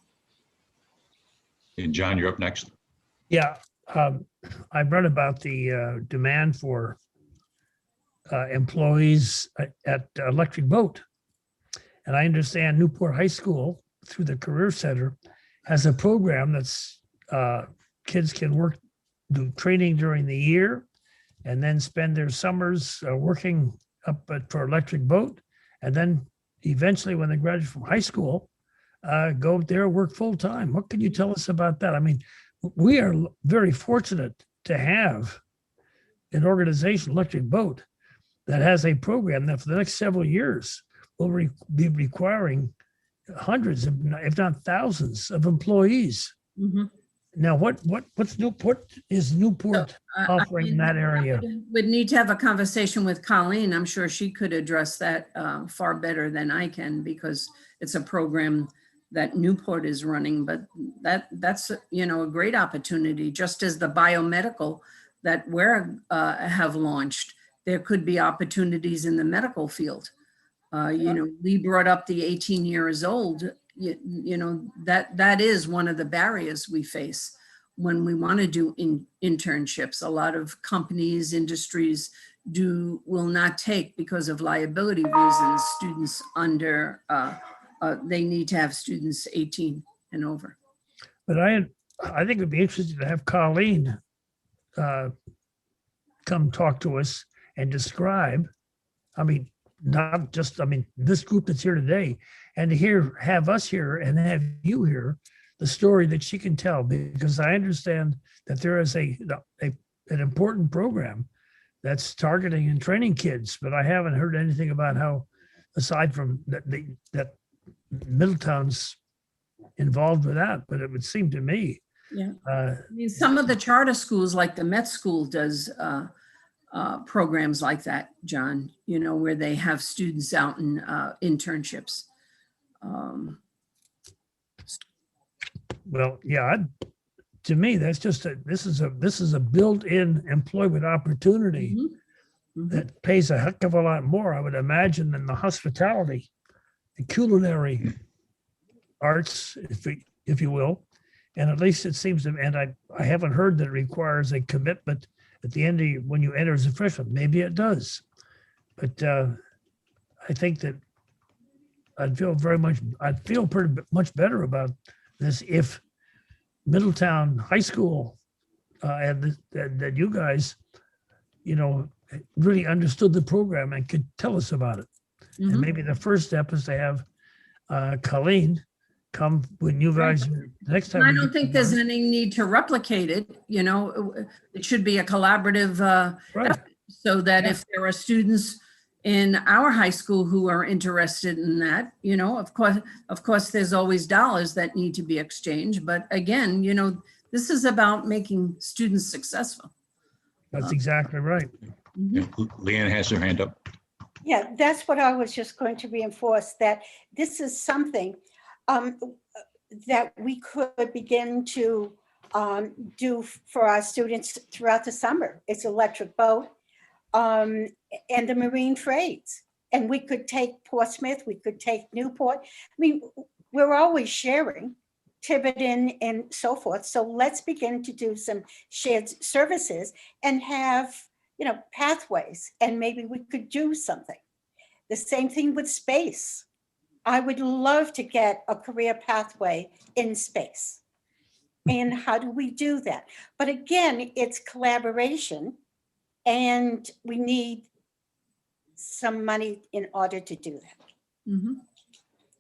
And John, you're up next. Yeah, I've read about the demand for employees at Electric Boat. And I understand Newport High School, through the Career Center, has a program that's kids can do training during the year and then spend their summers working up for Electric Boat. And then eventually, when they graduate from high school, go up there, work full time. What can you tell us about that? I mean, we are very fortunate to have an organization, Electric Boat, that has a program that for the next several years will be requiring hundreds, if not thousands, of employees. Mm-hmm. Now, what's Newport offering in that area? Would need to have a conversation with Colleen. I'm sure she could address that far better than I can, because it's a program that Newport is running. But that's a great opportunity, just as the biomedical that we have launched. There could be opportunities in the medical field. Lee brought up the 18 years old. That is one of the barriers we face when we want to do internships. A lot of companies, industries will not take because of liability reasons, students under, they need to have students 18 and over. But I think it'd be interesting to have Colleen come talk to us and describe, I mean, not just, I mean, this group that's here today, and to have us here and have you here, the story that she can tell, because I understand that there is an important program that's targeting and training kids, but I haven't heard anything about how, aside from that Middletown's involved with that, but it would seem to me. Yeah. I mean, some of the charter schools, like the Met School, does programs like that, John, you know, where they have students out in internships. Well, yeah, to me, that's just this is a built-in employment opportunity that pays a heck of a lot more, I would imagine, than the hospitality, the culinary arts, if you will. And at least it seems to, and I haven't heard that it requires a commitment at the end of when you enter as a freshman. Maybe it does, but I think that I'd feel pretty much better about this if Middletown High School and that you guys, you know, really understood the program and could tell us about it. And maybe the first step is to have Colleen come when you guys next time. I don't think there's any need to replicate it. You know, it should be a collaborative effort, so that if there are students in our high school who are interested in that, you know, of course, there's always dollars that need to be exchanged. But again, you know, this is about making students successful. That's exactly right. Yeah, Leanne has her hand up. Yeah, that's what I was just going to reinforce, that this is something that we could begin to do for our students throughout the summer. It's electric boat and the marine trades. And we could take Portsmouth, we could take Newport. I mean, we're always sharing Tiverton and so forth. So let's begin to do some shared services and have, you know, pathways, and maybe we could do something. The same thing with space. I would love to get a career pathway in space. And how do we do that? But again, it's collaboration, and we need some money in order to do that.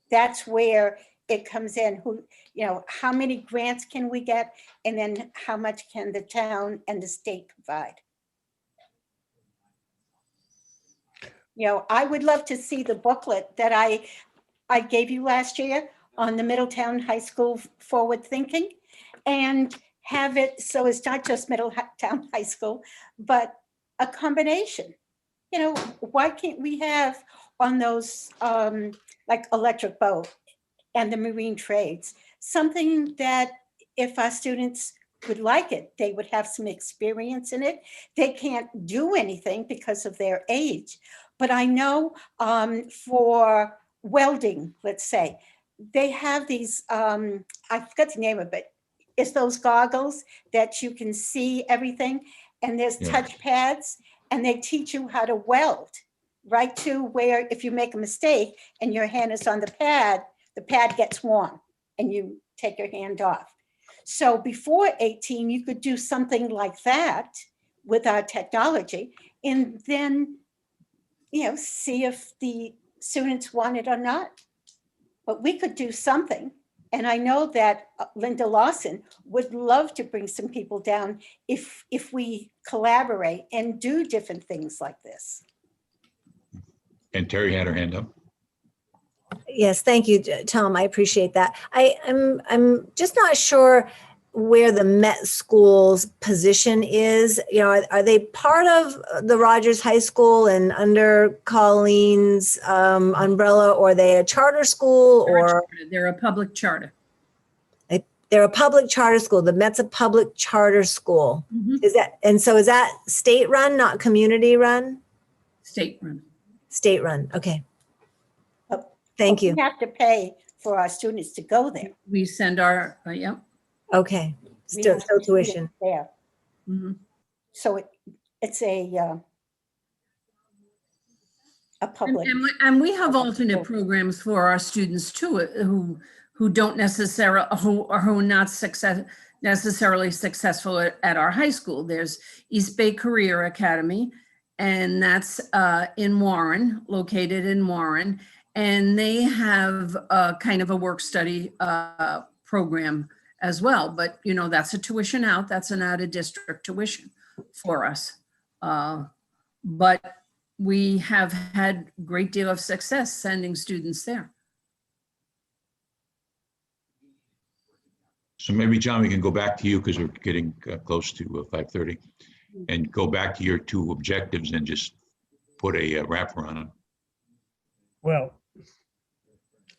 That's where it comes in. Who, you know, how many grants can we get? And then how much can the town and the state provide? You know, I would love to see the booklet that I gave you last year on the Middletown High School forward thinking, and have it so it's not just Middletown High School, but a combination. You know, why can't we have on those like electric boat and the marine trades, something that if our students would like it, they would have some experience in it. They can't do anything because of their age. But I know for welding, let's say, they have these, I forgot the name of it. It's those goggles that you can see everything, and there's touch pads, and they teach you how to weld, right to where if you make a mistake and your hand is on the pad gets warm and you take your hand off. So before 18, you could do something like that with our technology, and then, you know, see if the students want it or not. But we could do something. And I know that Linda Lawson would love to bring some people down if we collaborate and do different things like this. And Terry had her hand up. Yes, thank you, Tom. I appreciate that. I'm just not sure where the Met School's position is. You know, are they part of the Rogers High School and under Colleen's umbrella, or are they a charter school, or They're a public charter. they're a public charter school? The Met's a public charter school. Is that state run, not community run? State run. State run. Okay. But Thank you. We have to pay for our students to go there. We send our, Okay. Still tuition. There. So it's a a public. And we have alternate programs for our students too, who don't necessarily, who are not necessarily successful at our high school. There's East Bay Career Academy, and that's in Warren, located in Warren. And they have a kind of a work study program as well. But, you know, that's a tuition out, that's an out of district tuition for us. But we have had a great deal of success sending students there. So maybe, John, we can go back to you because we're getting close to 5:30 and go back to your two objectives and just put a wrapper on them. Well,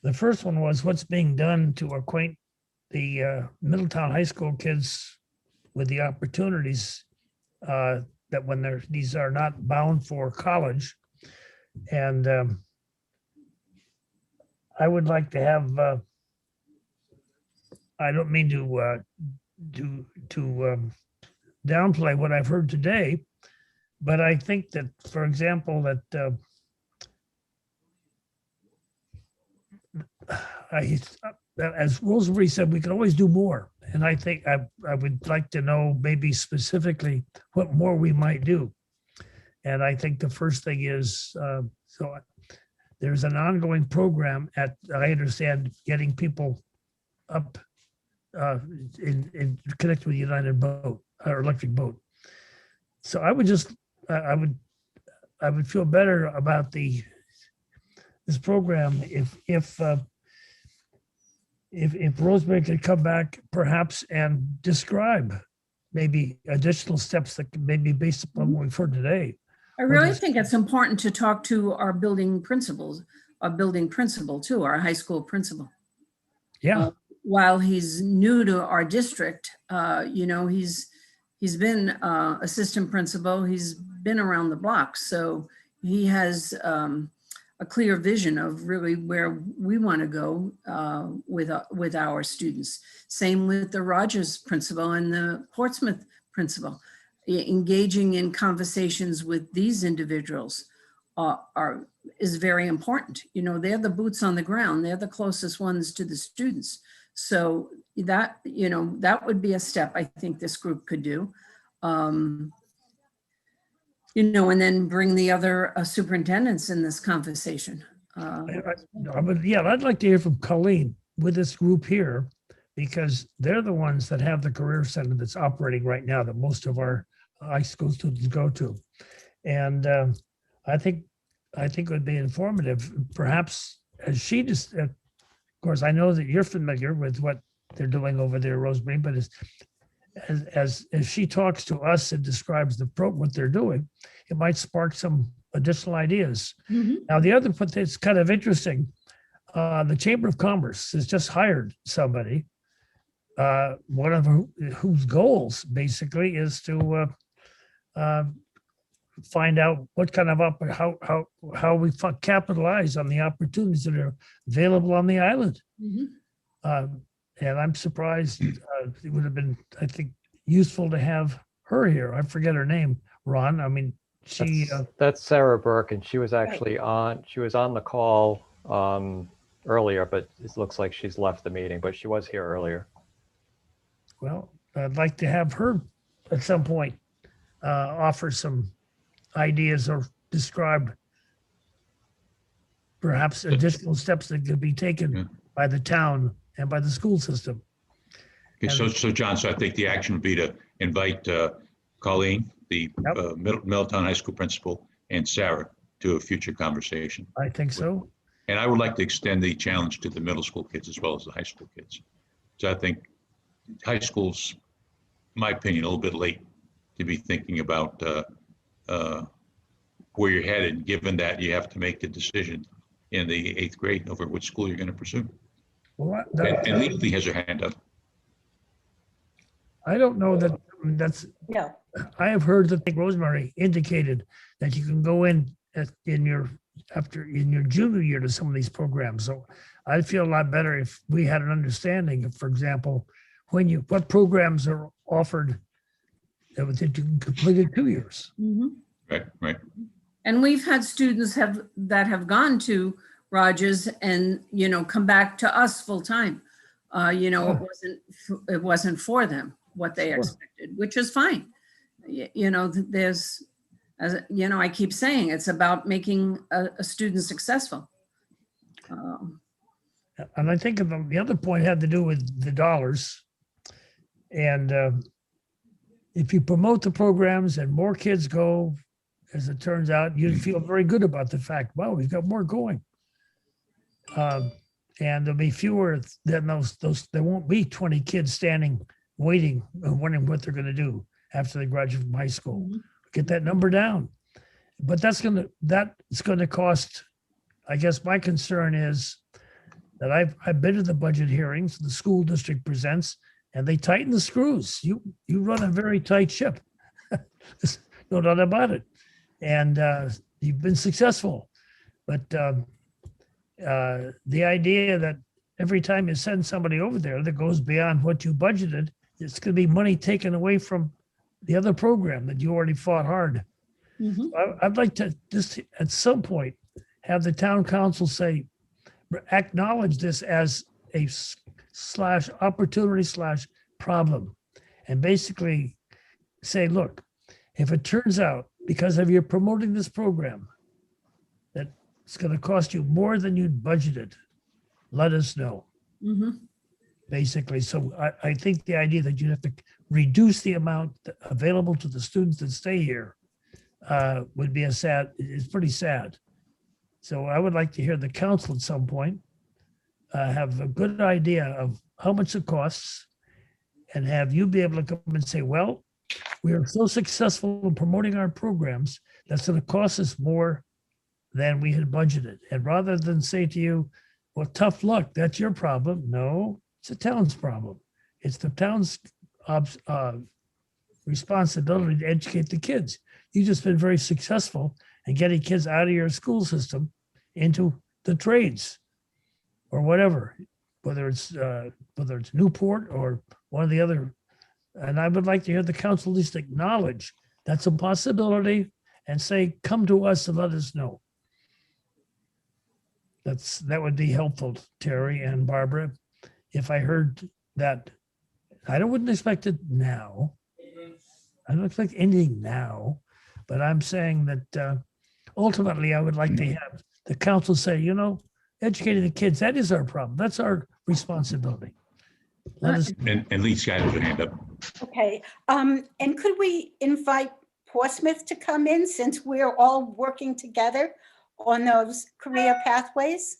the first one was what's being done to acquaint the Middletown High School kids with the opportunities that when these are not bound for college. And I would like to have, I don't mean to downplay what I've heard today, but I think that, for example, that as Rosemary said, we can always do more. And I think I would like to know maybe specifically what more we might do. And I think the first thing is, so there's an ongoing program at, I understand, getting people up in connect with United Boat or Electric Boat. So I would just, I would feel better about this program if Rosemary could come back perhaps and describe maybe additional steps that could maybe based upon what we've heard today. I really think it's important to talk to our building principals, our building principal too, our high school principal. Yeah. While he's new to our district, you know, he's been assistant principal, he's been around the block. So he has a clear vision of really where we want to go with our students. Same with the Rogers principal and the Portsmouth principal. Engaging in conversations with these individuals is very important. You know, they're the boots on the ground. They're the closest ones to the students. So that, you know, that would be a step I think this group could do. You know, and then bring the other superintendents in this conversation. I'd like to hear from Colleen with this group here, because they're the ones that have the career center that's operating right now that most of our high school students go to. And I think it would be informative, perhaps as she just, of course, I know that you're familiar with what they're doing over there, Rosemary, but as she talks to us and describes what they're doing, it might spark some additional ideas. Mm-hmm. Now, the other point that's kind of interesting, the Chamber of Commerce has just hired somebody, one of whose goals basically is to find out what kind of how we capitalize on the opportunities that are available on the island. Mm-hmm. And I'm surprised. It would have been, I think, useful to have her here. I forget her name, Ron. I mean, that's Sarah Burke, and she was actually on the call earlier, but it looks like she's left the meeting, but she was here earlier. Well, I'd like to have her at some point offer some ideas or describe perhaps additional steps that could be taken by the town and by the school system. Okay, so John, so I think the action would be to invite Colleen, the Middletown High School principal, and Sarah to a future conversation. I think so. And I would like to extend the challenge to the middle school kids as well as the high school kids. So I think high school's, in my opinion, a little bit late to be thinking about where you're headed, given that you have to make the decision in the 8th grade over which school you're going to pursue. Well, and Legally has her hand up. I don't know that that's. No. I have heard that Rosemary indicated that you can go in in your junior year to some of these programs. So I'd feel a lot better if we had an understanding of, for example, what programs are offered that you can complete in 2 years. Mm-hmm. Right. And we've had students that have gone to Rogers and, come back to us full time. It wasn't for them what they Sure. expected, which is fine. There's, I keep saying, it's about making a student successful. And I think the other point had to do with the dollars. And if you promote the programs and more kids go, as it turns out, you feel very good about the fact, wow, we've got more going. And there'll be fewer than those, there won't be 20 kids standing, waiting, wondering what they're going to do after they graduate from high school. Get that number down. But that's going to cost, I guess my concern is that I've been to the budget hearings, the school district presents, and they tighten the screws. You run a very tight ship. There's no doubt about it. And you've been successful. But the idea that every time you send somebody over there that goes beyond what you budgeted, it's going to be money taken away from the other program that you already fought hard. I'd like to just at some point have the town council say, acknowledge this as a /opportunity/ problem, and basically say, look, if it turns out because of you promoting this program that it's going to cost you more than you'd budgeted, let us know. Basically, so I think the idea that you have to reduce the amount available to the students that stay here would be it's pretty sad. So I would like to hear the council at some point have a good idea of how much it costs, and have you be able to come and say, well, we are so successful in promoting our programs, that's going to cost us more than we had budgeted. And rather than say to you, well, tough luck, that's your problem. No, it's the town's problem. It's the town's responsibility to educate the kids. You've just been very successful in getting kids out of your school system into the trades or whatever, whether it's Newport or one of the other. And I would like to hear the council at least acknowledge that's a possibility and say, come to us and let us know. That would be helpful, Terry and Barbara, if I heard that. I wouldn't expect it now. I don't expect anything now, but I'm saying that ultimately I would like to have the council say, educating the kids, that is our problem. That's our responsibility. And Lee's got his hand up. Okay, and could we invite Portsmouth to come in, since we're all working together on those career pathways?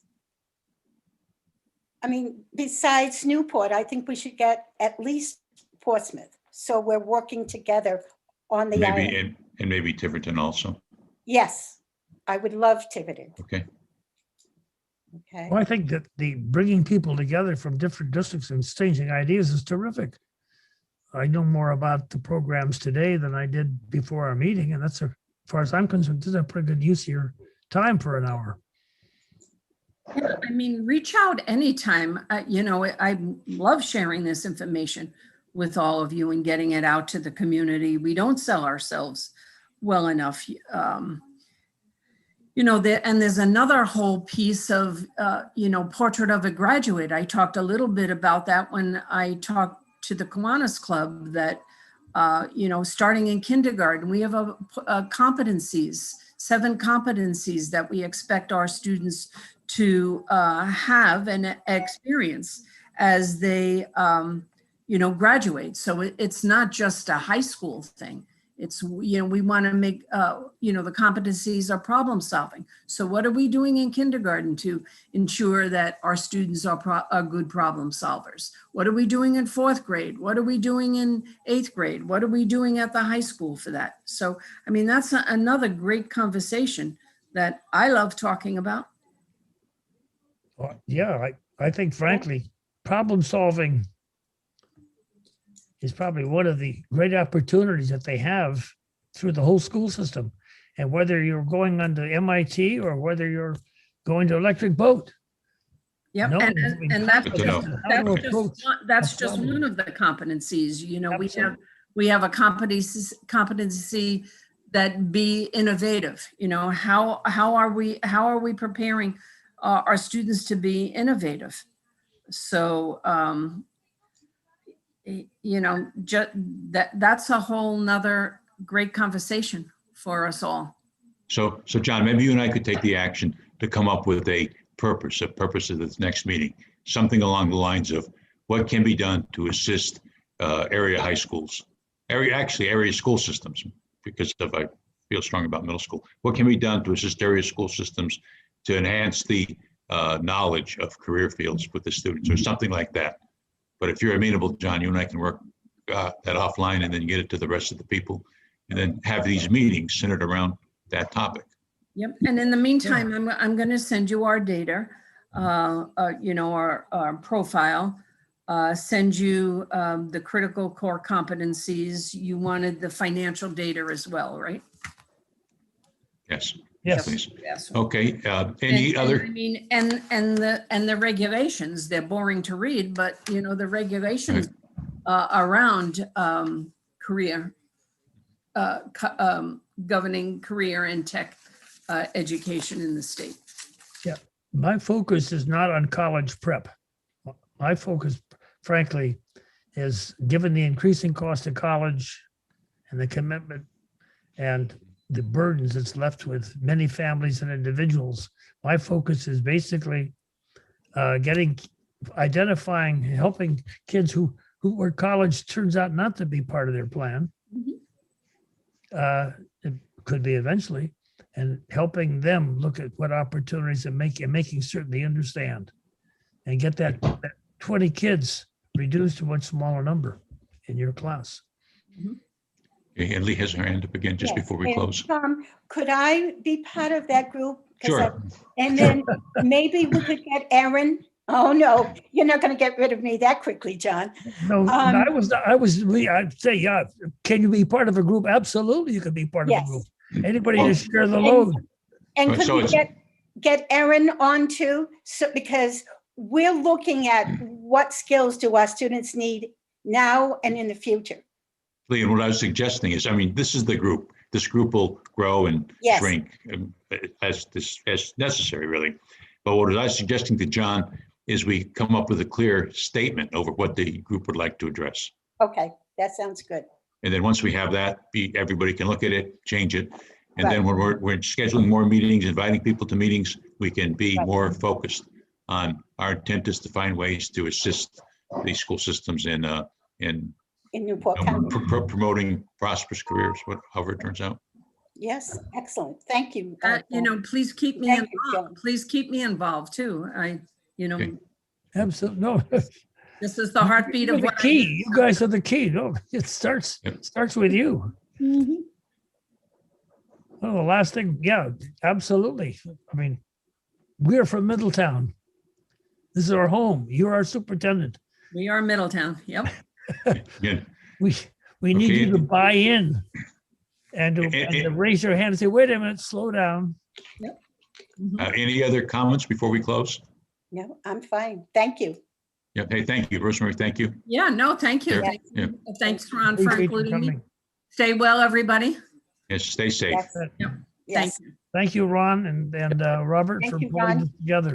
I mean, besides Newport, I think we should get at least Portsmouth. So we're working together on the island. Maybe, and maybe Tiverton also. Yes, I would love Tiverton. Okay. Okay, Well, I think that the bringing people together from different districts and exchanging ideas is terrific. I know more about the programs today than I did before our meeting, and that's, as far as I'm concerned, this is a pretty good use of your time for an hour. Yeah, I mean, reach out anytime. I love sharing this information with all of you and getting it out to the community. We don't sell ourselves well enough. And there's another whole piece of, portrait of a graduate. I talked a little bit about that when I talked to the Kiwanis Club that, starting in kindergarten, we have competencies, 7 competencies that we expect our students to have and experience as they, graduate. So it's not just a high school thing. It's, we want to make, the competencies are problem solving. So what are we doing in kindergarten to ensure that our students are good problem solvers? What are we doing in 4th grade? What are we doing in 8th grade? What are we doing at the high school for that? So, I mean, that's another great conversation that I love talking about. Well, yeah, I think frankly, problem solving is probably one of the great opportunities that they have through the whole school system. And whether you're going on to MIT or whether you're going to Electric Boat. Yep, No, and that's just one of the competencies. We have a competency that be innovative. You know, how are we preparing our students to be innovative? So, you know, that's a whole nother great conversation for us all. So John, maybe you and I could take the action to come up with a purpose of this next meeting, something along the lines of what can be done to assist area high schools, area school systems, because I feel strong about middle school. What can be done to assist area school systems to enhance the knowledge of career fields with the students, or something like that? But if you're amenable, John, you and I can work that offline and then get it to the rest of the people, and then have these meetings centered around that topic. Yep. And in the meantime, I'm going to send you our data, you know, our profile, send you the critical core competencies. You wanted the financial data as well, right? Yes. Yes. Please. Yes. Okay. Any other? I mean, and the regulations, they're boring to read, but you know, the regulations around career, governing career and tech education in the state. Yeah, my focus is not on college prep. My focus, frankly, is given the increasing cost of college and the commitment and the burdens it's left with many families and individuals. My focus is basically identifying, helping kids where college turns out not to be part of their plan. It could be eventually, and helping them look at what opportunities and making certain they understand and get that 20 kids reduced to a much smaller number in your class. Okay, and Lee has her hand up again just Yes, before we and close. Tom, could I be part of that group? 'Cause Sure. And then maybe we could get Erin. Oh, no, you're not going to get rid of me that quickly, John. No, I'd say, yeah, can you be part of a group? Absolutely, you can be part of a Yes. group. Anybody Well- to share the load. And Right, could so we it's- get Erin on too? So, because we're looking at what skills do our students need now and in the future? Lee, and what I was suggesting is, I mean, this is the group. This group will grow and Yes. shrink as necessary, really. But what I was suggesting to John is we come up with a clear statement over what the group would like to address. Okay, that sounds good. And then once we have that, everybody can look at it, change it. And then when we're scheduling more meetings, inviting people to meetings, we can be Right. more focused on our intent is to find ways to assist these school systems in Newport County. promoting prosperous careers, however it turns out. Yes, excellent. Thank you. You know, please keep me Thank you, involved. Joan. Please keep me involved too. You know, Okay. Absolutely, no. this is the heartbeat You're of the what I key. do. You guys are the key. No, it starts with you. Mhm. Oh, the last thing, yeah, absolutely. I mean, we're from Middletown. This is our home. You're our superintendent. We are Middletown. Yep. Yeah. We need Okay. you to buy in and to raise your hand and say, wait a minute, slow down. Mhm. Any other comments before we close? No, I'm fine. Thank you. Yeah. Hey, thank you, Rosemary. Thank you. Yeah, no, thank you. Yeah, Thank yeah. you. Thanks, Ron, for Appreciate you including me. coming. Stay well, everybody. Yes, stay safe. Yes. Thank Yes. you. Thank you, Ron and Robert, Thank for you, pulling Ron. this together.